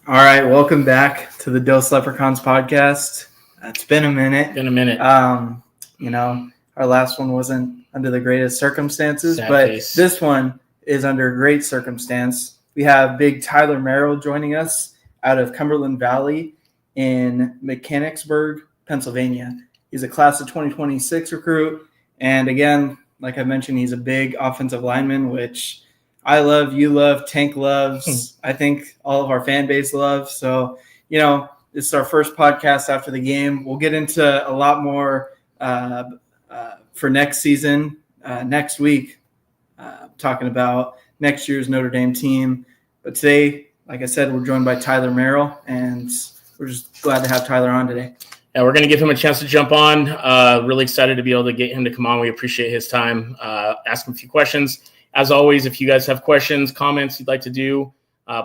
All right, welcome back to the Dose Leprechauns podcast. It's been a minute. Our last one wasn't under the greatest circumstances, but this one is under great circumstance. We have big Tyler Merrill joining us out of Cumberland Valley in Mechanicsburg, Pennsylvania. He's a class of 2026 recruit, and again, like I mentioned, he's a big offensive lineman, which I love, you love, Tank loves. I think all of our fan base loves. So, this is our first podcast after the game. We'll get into a lot more for next season, next week, talking about next year's Notre Dame team. But today, like I said, we're joined by Tyler Merrill, and we're just glad to have Tyler on today. Yeah, we're going to give him a chance to jump on. Really excited to be able to get him to come on. We appreciate his time. Ask him a few questions. As always, if you guys have questions, comments you'd like to do,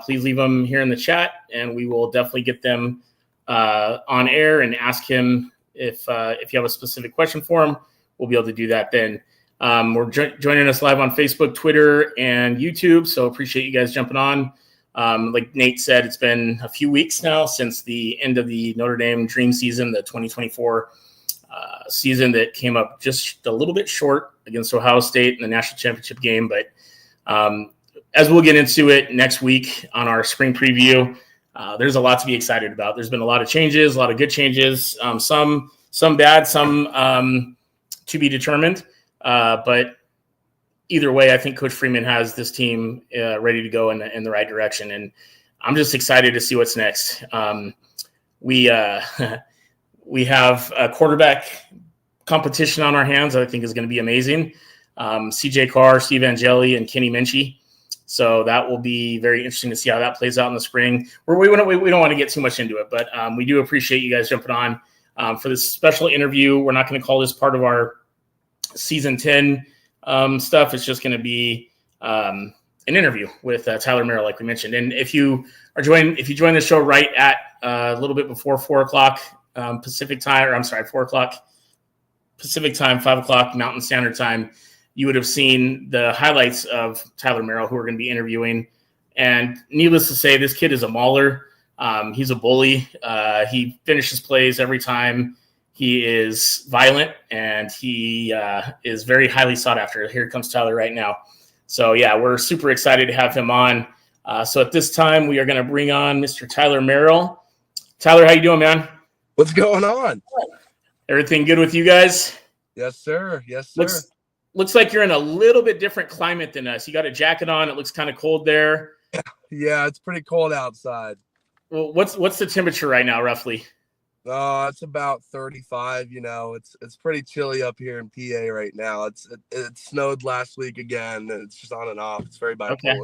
please leave them here in the chat, and we will definitely get them on air and ask him if you have a specific question for him. We'll be able to do that then. We're joining us live on Facebook, Twitter, and YouTube, so appreciate you guys jumping on. Like Nate said, it's been a few weeks now since the end of the Notre Dame Dream season, the 2024 season that came up just a little bit short against Ohio State in the national championship game. But as we'll get into it next week on our spring preview, there's a lot to be excited about. There's been a lot of changes, a lot of good changes, some bad, some to be determined. But either way, I think Coach Freeman has this team ready to go in the right direction. And I'm just excited to see what's next. We have a quarterback competition on our hands that I think is going to be amazing. CJ Carr, Steve Angeli, and Kenny Minchie. So that will be very interesting to see how that plays out in the spring. We don't want to get too much into it, but we do appreciate you guys jumping on for this special interview. We're not going to call this part of our season 10 stuff. It's just going to be an interview with Tyler Merrill, like we mentioned. And if you join the show right at a little bit before 4 o'clock Pacific time, or I'm sorry, 4 o'clock Pacific time, 5 o'clock Mountain Standard Time, you would have seen the highlights of Tyler Merrill, who we're going to be interviewing. And needless to say, this kid is a mauler. He's a bully. He finishes plays every time. He is violent, and he is very highly sought after. Here comes Tyler right now. So, yeah, we're super excited to have him on. So at this time, we are going to bring on Mr. Tyler Merrill. Tyler, how you doing, man? What's going on? Everything good with you guys? Yes, sir. Yes, sir. Looks like you're in a little bit different climate than us. You got a jacket on. It looks kind of cold there. Yeah, it's pretty cold outside. Well, what's the temperature right now, roughly? It's about 35. It's pretty chilly up here in PA right now. It snowed last week again. It's just on and off. It's very bipolar. Okay.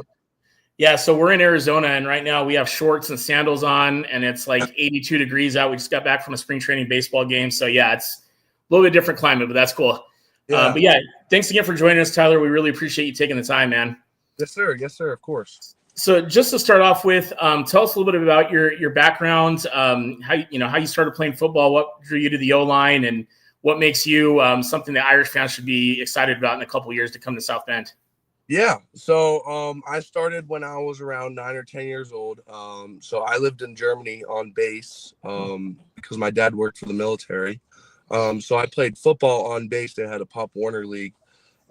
Yeah, so we're in Arizona, and right now we have shorts and sandals on, and it's like 82 degrees out. We just got back from a spring training baseball game. So, yeah, it's a little bit different climate, but that's cool. Yeah. But, yeah, thanks again for joining us, Tyler. We really appreciate you taking the time, man. Yes, sir. Yes, sir. Of course. So just to start off with, tell us a little bit about your background, how you started playing football, what drew you to the O-line, and what makes you something that Irish fans should be excited about in a couple of years to come to South Bend. Yeah. So I started when I was around 9 or 10 years old. So I lived in Germany on base because my dad worked for the military. So I played football on base. They had a Pop Warner League.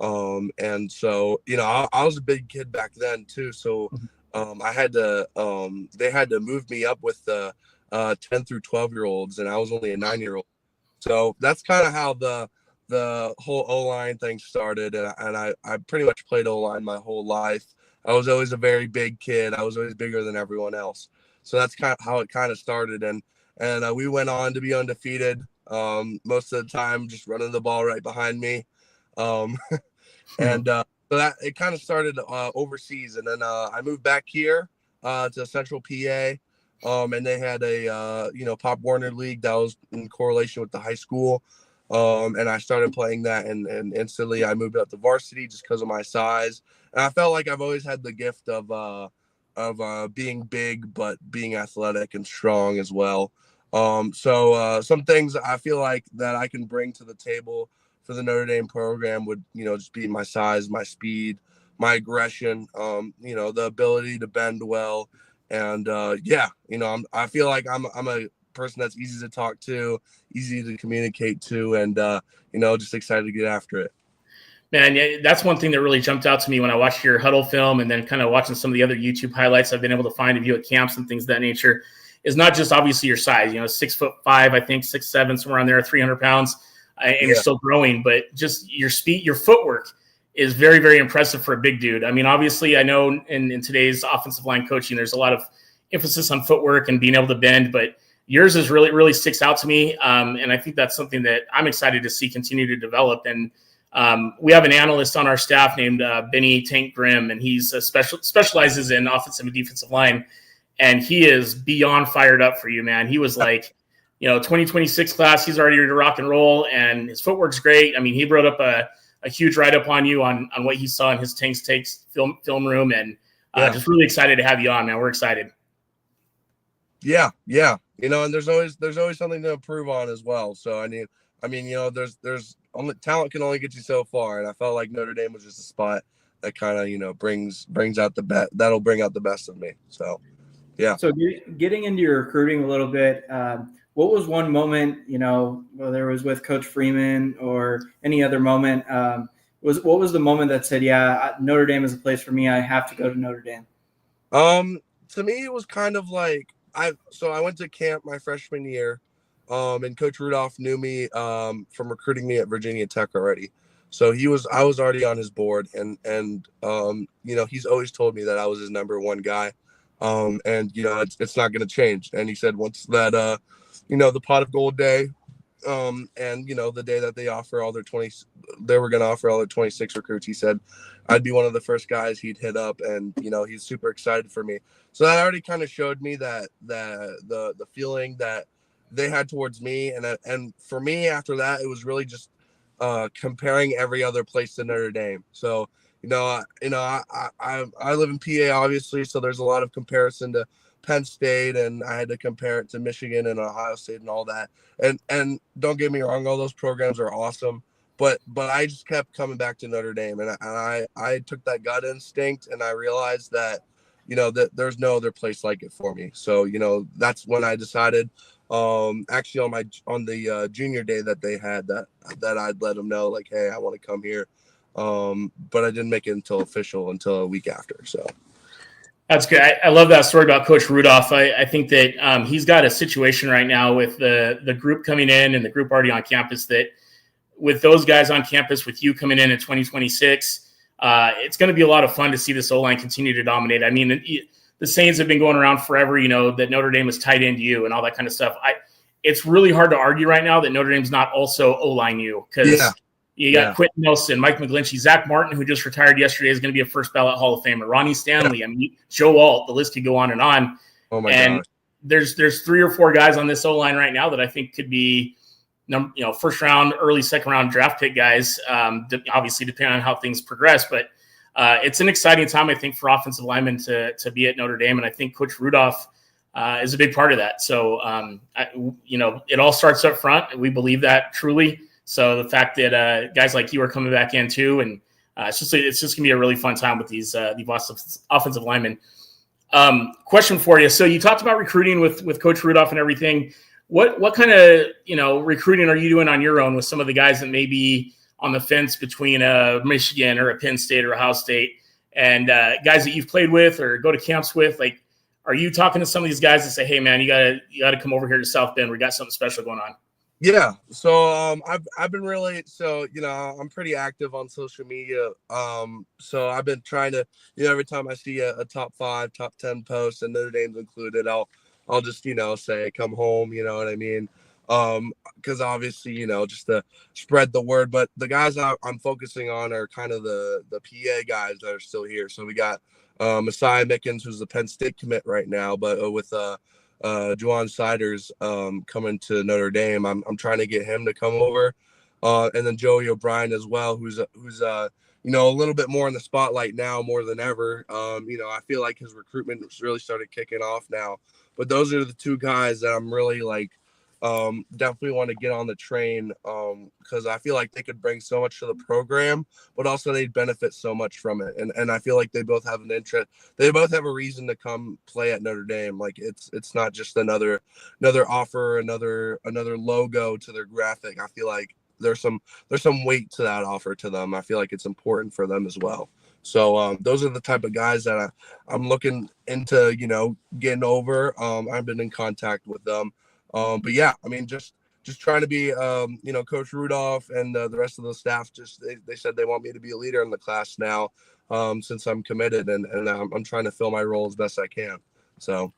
And so, I was a big kid back then too. So I had to, they had to move me up with the 10 through 12-year-olds, and I was only a 9-year-old. So that's kind of how the whole O-line thing started. And I pretty much played O-line my whole life. I was always a very big kid. I was always bigger than everyone else. So that's kind of how it kind of started. And we went on to be undefeated. Most of the time, just running the ball right behind me. So that it kind of started overseas, and then I moved back here to Central PA, and they had a Pop Warner League that was in correlation with the high school, and I started playing that, and instantly I moved up to varsity just because of my size, and I felt like I've always had the gift of being big but being athletic and strong as well. So some things I feel like that I can bring to the table for the Notre Dame program would, just be my size, my speed, my aggression, the ability to bend well yeah, I feel like I'm a person that's easy to talk to, easy to communicate to, and just excited to get after it. Man, that's one thing that really jumped out to me when I watched your huddle film, and then kind of watching some of the other YouTube highlights I've been able to find of you at camps and things of that nature, is not just obviously your size, 6'5", I think 6'7", somewhere around there, 300 pounds, and you're still growing, but just your speed, your footwork is very, very impressive for a big dude. I mean, obviously I know in today's offensive line coaching, there's a lot of emphasis on footwork and being able to bend, but yours is really, really sticks out to me. And I think that's something that I'm excited to see continue to develop. And we have an analyst on our staff named Benny Tank Grimm, and he's specializes in offensive and defensive line. And he is beyond fired up for you, man. He was like, 2026 class, he's already ready to rock and roll, and his footwork's great. I mean, he wrote up a huge write-up on you on what he saw in his Tanks Takes film room, and just really excited to have you on, man. We're excited. Yeah. And there's always something to improve on as well. So I mean, there's only talent can only get you so far, and I felt like Notre Dame was just a spot that kind of brings out the best. That'll bring out the best of me. So yeah. So getting into your recruiting a little bit, what was one moment, whether it was with Coach Freeman or any other moment, what was the moment that said, yeah, Notre Dame is a place for me. I have to go to Notre Dame. To me, it was kind of like I went to camp my freshman year, and Coach Rudolph knew me from recruiting me at Virginia Tech already. So I was already on his board, and he's always told me that I was his number one guy. And it's not going to change. And he said once that the pot of gold day, and the day that they were going to offer all their 26 recruits, he said I'd be one of the first guys he'd hit up, and he's super excited for me. So that already kind of showed me that the feeling that they had towards me, and for me after that, it was really just comparing every other place to Notre Dame. So I live in PA, obviously, so there's a lot of comparison to Penn State, and I had to compare it to Michigan and Ohio State and all that. And don't get me wrong, all those programs are awesome, but I just kept coming back to Notre Dame, and I took that gut instinct, and I realized that that there's no other place like it for me. So that's when I decided, actually on the junior day that they had, that I'd let them know, like, hey, I want to come here. But I didn't make it until a week after. So that's good. I love that story about Coach Rudolph. I think that he's got a situation right now with the group coming in and the group already on campus, that with those guys on campus, with you coming in 2026, it's going to be a lot of fun to see this O-line continue to dominate. I mean, the sayings have been going around forever, that Notre Dame is tight end you and all that kind of stuff. It's really hard to argue right now that Notre Dame's not also O-line you, because you got Quentin Nelson, Mike McGlinchey, Zach Martin, who just retired yesterday, is going to be a first ballot Hall of Famer. Ronnie Stanley, Joe Alt, the list could go on and on. Oh my gosh. There's 3 or 4 guys on this O-line right now that I think could be, first round, early second round draft pick guys. Obviously, depending on how things progress, but it's an exciting time, I think, for offensive linemen to be at Notre Dame, and I think Coach Rudolph is a big part of that. So, it all starts up front, and we believe that truly. So the fact that guys like you are coming back in too, and it's just gonna be a really fun time with these offensive linemen. Question for you: so you talked about recruiting with Coach Rudolph and everything. What kind of recruiting are you doing on your own with some of the guys that may be on the fence between a Michigan or a Penn State or Ohio State, and guys that you've played with or go to camps with? Like, are you talking to some of these guys and say, "Hey, man, you gotta come over here to South Bend. We got something special going on"? Yeah. So I've been really, I'm pretty active on social media. So I've been trying to, every time I see a top 5, top 10 post and Notre Dame's included, I'll just, say, come home, you know what I mean? Because obviously, just to spread the word. But the guys I'm focusing on are kind of the PA guys that are still here. So we got Messiah Mickens, who's the Penn State commit right now, but with Juwan Siders coming to Notre Dame, I'm trying to get him to come over, and then Joey O'Brien as well, who's a little bit more in the spotlight now more than ever. I feel like his recruitment has really started kicking off now. But those are the 2 guys that I'm really definitely want to get on the train because I feel like they could bring so much to the program, but also they'd benefit so much from it. And I feel like they both have an interest. They both have a reason to come play at Notre Dame. Like it's not just another offer, another logo to their graphic. I feel like there's some weight to that offer to them. I feel like it's important for them as well. So those are the type of guys that I'm looking into, getting over. I've been in contact with them. But yeah, I mean, just trying to be, Coach Rudolph and the rest of the staff, they said they want me to be a leader in the class now, since I'm committed, and I'm trying to fill my role as best I can. So.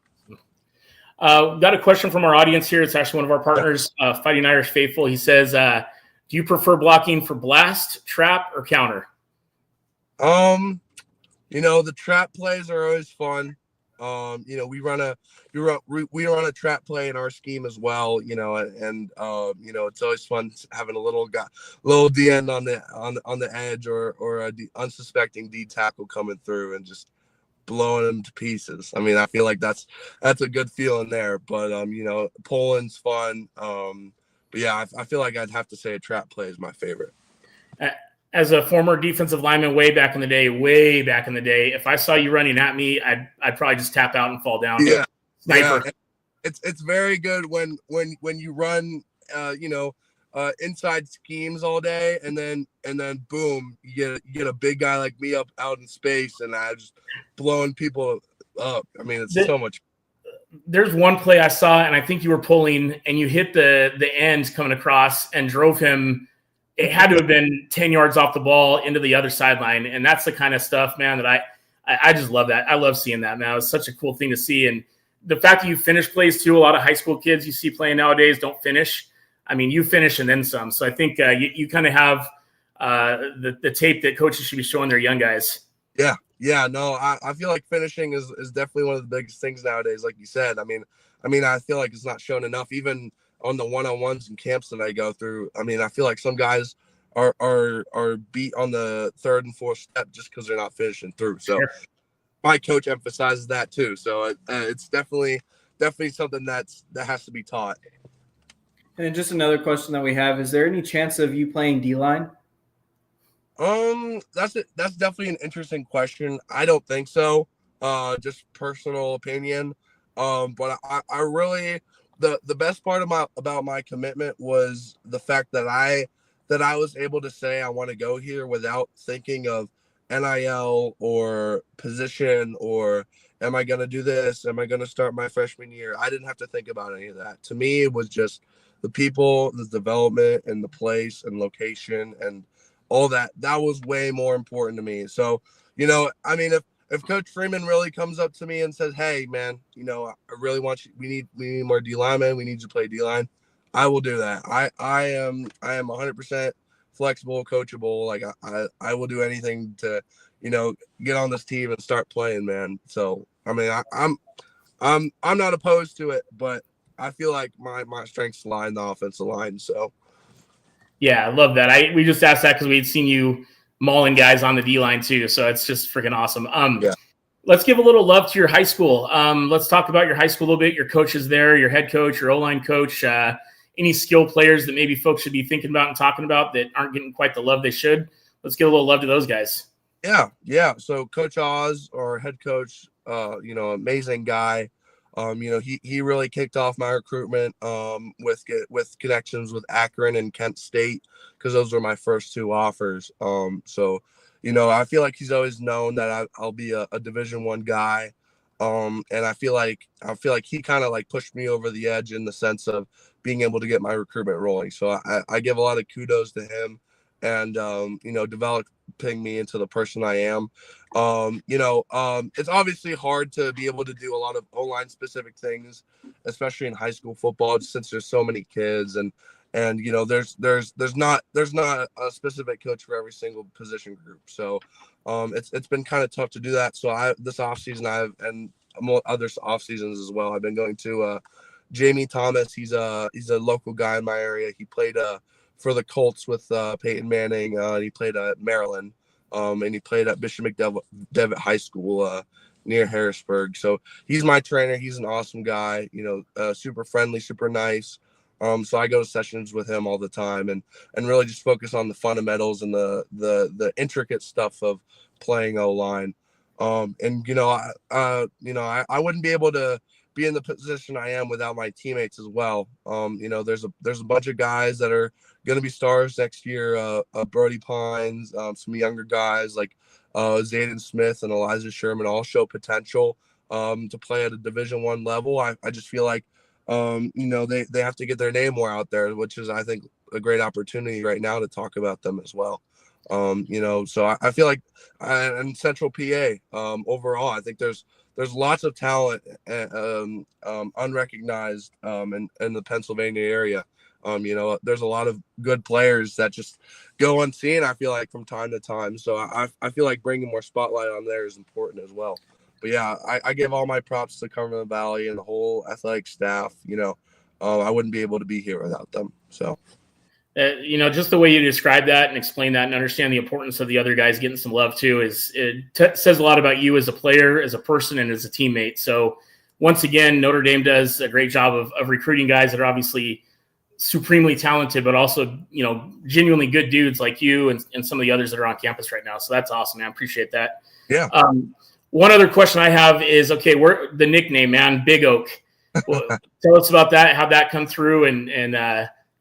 Got a question from our audience here. It's actually one of our partners, Fighting Irish Faithful. He says, do you prefer blocking for blast, trap, or counter? The trap plays are always fun. We run a trap play in our scheme as well, and it's always fun having a little D end on the edge or a unsuspecting D tackle coming through and just blowing them to pieces. I mean, I feel like that's a good feeling there, but Poland's fun. But yeah, I feel like I'd have to say a trap play is my favorite. As a former defensive lineman way back in the day, if I saw you running at me, I'd probably just tap out and fall down. Yeah. Sniper. Yeah. It's very good when you run, inside schemes all day, and then boom, you get a big guy like me out in space, and I just blowing people up. I mean, it's so much. There's one play I saw, and I think you were pulling, and you hit the end coming across and drove him. It had to have been 10 yards off the ball into the other sideline. And that's the kind of stuff, man, that I just love that. I love seeing that, man. It's such a cool thing to see. And the fact that you finish plays too, a lot of high school kids you see playing nowadays don't finish. I mean, you finish and then some. So I think you kind of have the tape that coaches should be showing their young guys. Yeah. Yeah. No, I feel like finishing is definitely one of the biggest things nowadays. Like you said, I mean, I feel like it's not shown enough, even on the one-on-ones and camps that I go through. I mean, I feel like some guys are beat on the third and fourth step just because they're not finishing through. So sure. My coach emphasizes that too. So it's definitely something that has to be taught. And then just another question that we have: is there any chance of you playing D-line? That's definitely an interesting question. I don't think so. Just personal opinion. But I really. The best part about my commitment was the fact that I was able to say I want to go here without thinking of NIL or position or am I going to do this? Am I going to start my freshman year? I didn't have to think about any of that. To me, it was just the people, the development, and the place and location and all that. That was way more important to me. So, I mean, if Coach Freeman really comes up to me and says, "Hey, man, I really want you. We need more D linemen. We need you to play D line," I will do that. I am 100% flexible, coachable. Like I will do anything to, get on this team and start playing, man. So I mean, I'm not opposed to it, but I feel like my strengths lie in the offensive line. So yeah, I love that. We just asked that because we'd seen you mauling guys on the D-line too. So it's just freaking awesome. Yeah. Let's give a little love to your high school. Let's talk about your high school a little bit. Your coaches there, your head coach, your O-line coach, any skill players that maybe folks should be thinking about and talking about that aren't getting quite the love they should. Let's give a little love to those guys. Yeah. So Coach Oz, our head coach, amazing guy. He really kicked off my recruitment with connections with Akron and Kent State because those were my first two offers. So I feel like he's always known that I'll be a Division I guy. And I feel like he kind of like pushed me over the edge in the sense of being able to get my recruitment rolling. So I give a lot of kudos to him and, developing me into the person I am. It's obviously hard to be able to do a lot of O-line specific things, especially in high school football, since there's so many kids and there's not a specific coach for every single position group. So it's been kind of tough to do that. So this off season and other off seasons as well, I've been going to Jamie Thomas. He's a local guy in my area. He played for the Colts with Peyton Manning. He played at Maryland, and he played at Bishop McDevitt High School near Harrisburg. So he's my trainer. He's an awesome guy. Super friendly, super nice. So I go to sessions with him all the time and really just focus on the fundamentals and the intricate stuff of playing O-line. And I wouldn't be able to be in the position I am without my teammates as well. There's a bunch of guys that are going to be stars next year. Brody Pines, some younger guys like Zayden Smith and Elijah Sherman all show potential to play at a Division I level. I just feel like they have to get their name more out there, which is, I think, a great opportunity right now to talk about them as well. So I feel like in Central PA, overall, I think there's lots of talent unrecognized in the Pennsylvania area. There's a lot of good players that just go unseen, I feel like, from time to time. So I feel like bringing more spotlight on there is important as well. But yeah, I give all my props to Cumberland Valley and the whole athletic staff. I wouldn't be able to be here without them. So, just the way you describe that and explain that and understand the importance of the other guys getting some love too says a lot about you as a player, as a person, and as a teammate. So once again, Notre Dame does a great job of recruiting guys that are obviously supremely talented, but also, genuinely good dudes like you and some of the others that are on campus right now. So that's awesome, man. I appreciate that. Yeah. One other question I have is, okay, where the nickname, man, Big Oak. Well, tell us about that, how that come through, and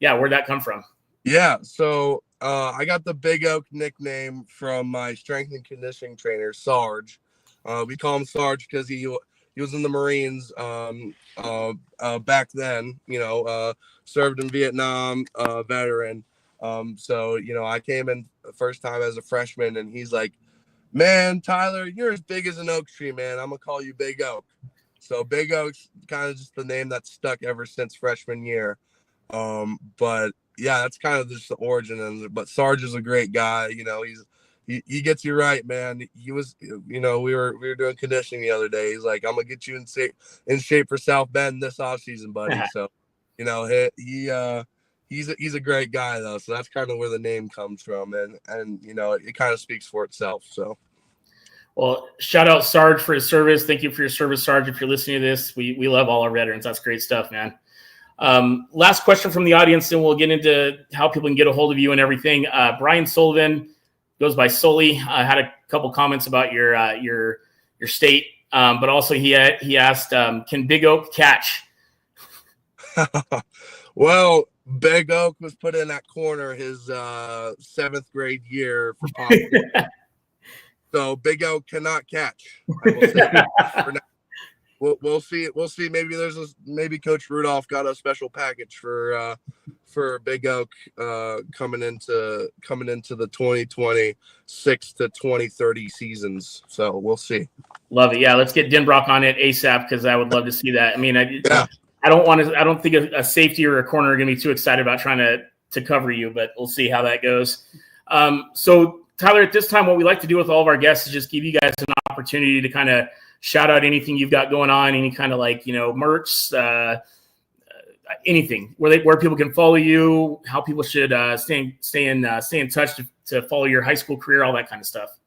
where'd that come from? Yeah, so I got the Big Oak nickname from my strength and conditioning trainer, Sarge. We call him Sarge because he was in the Marines back then. Served in Vietnam, veteran. So I came in the first time as a freshman, and he's like, "Man, Tyler, you're as big as an oak tree, man. I'm gonna call you Big Oak." So Big Oak's kind of just the name that's stuck ever since freshman year. But yeah, that's kind of just the origin. But Sarge is a great guy. He gets you right, man. He was, we were doing conditioning the other day. He's like, "I'm gonna get you in shape for South Bend this offseason, buddy." So, he's a great guy though. So that's kind of where the name comes from, and it kind of speaks for itself. So. Well, shout out Sarge for his service. Thank you for your service, Sarge. If you're listening to this, we love all our veterans. That's great stuff, man. Last question from the audience, and we'll get into how people can get a hold of you and everything. Brian Sullivan goes by Sully. I had a couple comments about your state, but also he asked, can Big Oak catch? Well, Big Oak was put in that corner his 7th grade year for pop. So Big Oak cannot catch. I will say for now. We'll see. We'll see. Maybe Coach Rudolph got a special package for Big Oak coming into the 2026 to 2030 seasons. So we'll see. Love it. Yeah, let's get Denbrock on it ASAP because I would love to see that. I mean, I don't think a safety or a corner are going to be too excited about trying to cover you, but we'll see how that goes. So Tyler, at this time, what we like to do with all of our guests is just give you guys an opportunity to kind of shout out anything you've got going on, any kind of merch, anything where people can follow you, how people should stay in touch to follow your high school career, all that kind of stuff.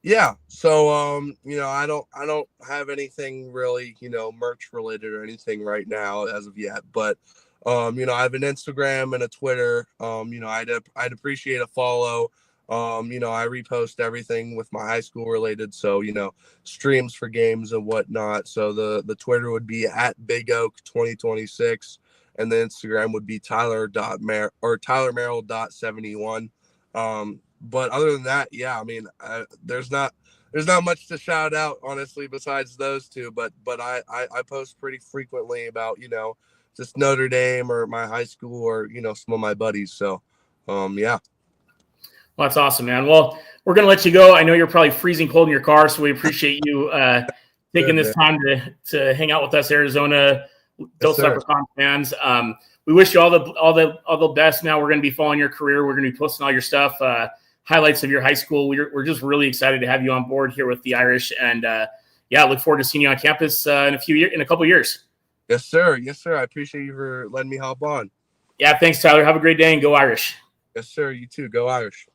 Yeah. So I don't have anything really merch related or anything right now as of yet, but I have an Instagram and a Twitter. I'd appreciate a follow. I repost everything with my high school related. So, streams for games and whatnot. So the Twitter would be at Big Oak 2026. And the Instagram would be Tyler_Merrill.71. But other than that, yeah, I mean, there's not much to shout out, honestly, besides those two. But I post pretty frequently about, just Notre Dame or my high school or, some of my buddies. So, yeah. Well, that's awesome, man. Well, we're going to let you go. I know you're probably freezing cold in your car, so we appreciate you taking this time to hang out with us, Arizona Dose Leprechaun fans. We wish you all the best. Now we're going to be following your career. We're going to be posting all your stuff, highlights of your high school. We're just really excited to have you on board here with the Irish, and look forward to seeing you on campus in a couple years. Yes, sir. Yes, sir. I appreciate you for letting me hop on. Yeah, thanks, Tyler. Have a great day and go Irish. Yes, sir. You too. Go Irish.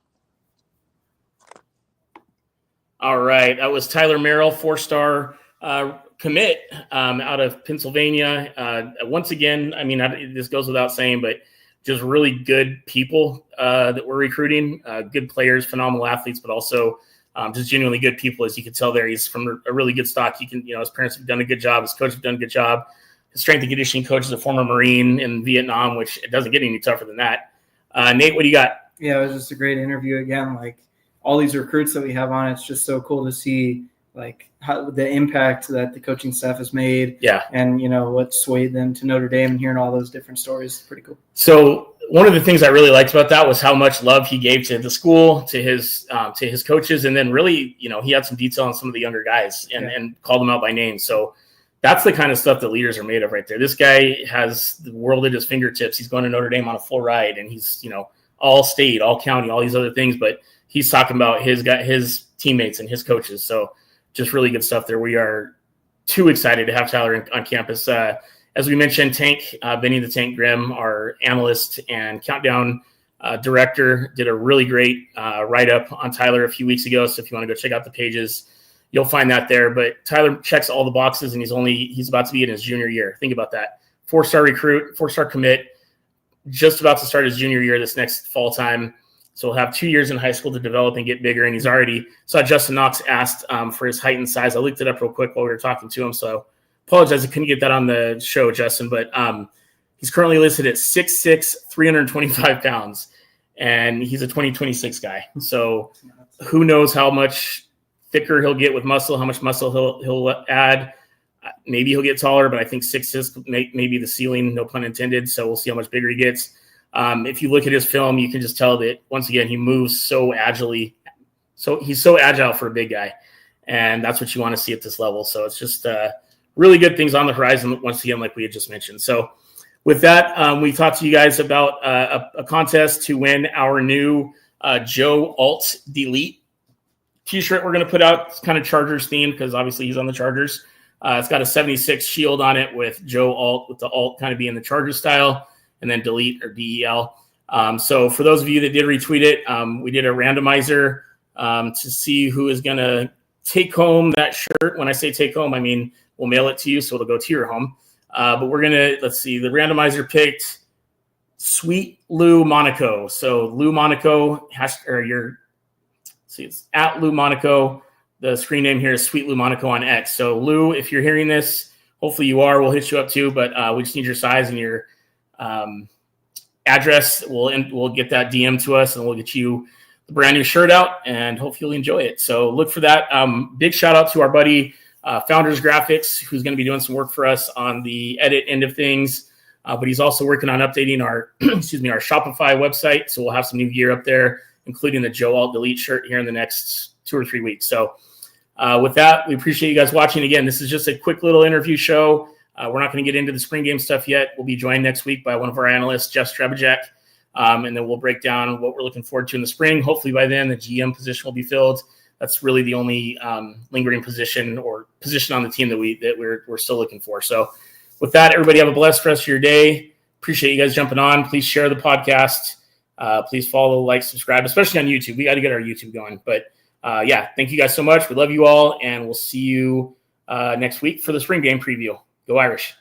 All right. That was Tyler Merrill, 4-star commit out of Pennsylvania. Once again, I mean, this goes without saying, but just really good people that we're recruiting, good players, phenomenal athletes, but also just genuinely good people. As you can tell there, he's from a really good stock. His parents have done a good job. His coach have done a good job. His strength and conditioning coach is a former Marine in Vietnam, which it doesn't get any tougher than that. Nate, what do you got? Yeah, it was just a great interview again. Like all these recruits that we have on, it's just so cool to see like how the impact that the coaching staff has made. Yeah. And, what swayed them to Notre Dame, and hearing all those different stories. Pretty cool. So one of the things I really liked about that was how much love he gave to the school, to his coaches. And then really, he had some detail on some of the younger guys and called them out by name. So that's the kind of stuff that leaders are made of right there. This guy has the world at his fingertips. He's going to Notre Dame on a full ride, and he's, all state, all county, all these other things, but he's talking about his teammates and his coaches. So just really good stuff there. We are too excited to have Tyler on campus. As we mentioned, Tank, Benny the Tank Grimm, our analyst and countdown director, did a really great write-up on Tyler a few weeks ago. So if you want to go check out the pages, you'll find that there. But Tyler checks all the boxes, and he's about to be in his junior year. Think about that. 4-star recruit, 4-star commit, just about to start his junior year this next fall time. So he'll have 2 years in high school to develop and get bigger. And he's already saw Justin Knox asked for his height and size. I looked it up real quick while we were talking to him. So apologize I couldn't get that on the show, Justin. But he's currently listed at 6'6", 325 pounds. And he's a 2026 guy. So who knows how much thicker he'll get with muscle, how much muscle he'll add. Maybe he'll get taller, but I think 6'6" may be the ceiling, no pun intended. So we'll see how much bigger he gets. If you look at his film, you can just tell that, once again, he moves so agilely. So he's so agile for a big guy, and that's what you want to see at this level. So it's just really good things on the horizon, once again, like we had just mentioned. So with that, we talked to you guys about a contest to win our new Joe Alt Delete t-shirt we're going to put out. It's kind of Chargers themed because obviously he's on the Chargers. It's got a 76 shield on it with Joe Alt, with the Alt kind of being the Chargers style, and then Delete or DEL. So for those of you that did retweet it, we did a randomizer to see who is going to take home that shirt. When I say take home, I mean we'll mail it to you, so it'll go to your home. But we're going to, let's see, the randomizer picked Sweet Lou Monaco. So Lou Monaco, it's at Lou Monaco. The screen name here is Sweet Lou Monaco on X. So Lou, if you're hearing this, hopefully you are, we'll hit you up too, but we just need your size and your address. We'll get that DM to us, and we'll get you the brand new shirt out, and hopefully you'll enjoy it. So look for that. Big shout out to our buddy Founders Graphics, who's going to be doing some work for us on the edit end of things. But he's also working on updating our our Shopify website. So we'll have some new gear up there, including the Joe Alt Delete shirt here in the next 2 or 3 weeks. So with that, we appreciate you guys watching. Again, this is just a quick little interview show. We're not going to get into the spring game stuff yet. We'll be joined next week by one of our analysts, Jeff Strebajek, and then we'll break down what we're looking forward to in the spring. Hopefully by then the GM position will be filled. That's really the only lingering position or position on the team that we're still looking for. So with that, everybody have a blessed rest of your day. Appreciate you guys jumping on. Please share the podcast. Please follow, like, subscribe, especially on YouTube. We got to get our YouTube going. But thank you guys so much. We love you all, and we'll see you next week for the spring game preview. Go Irish.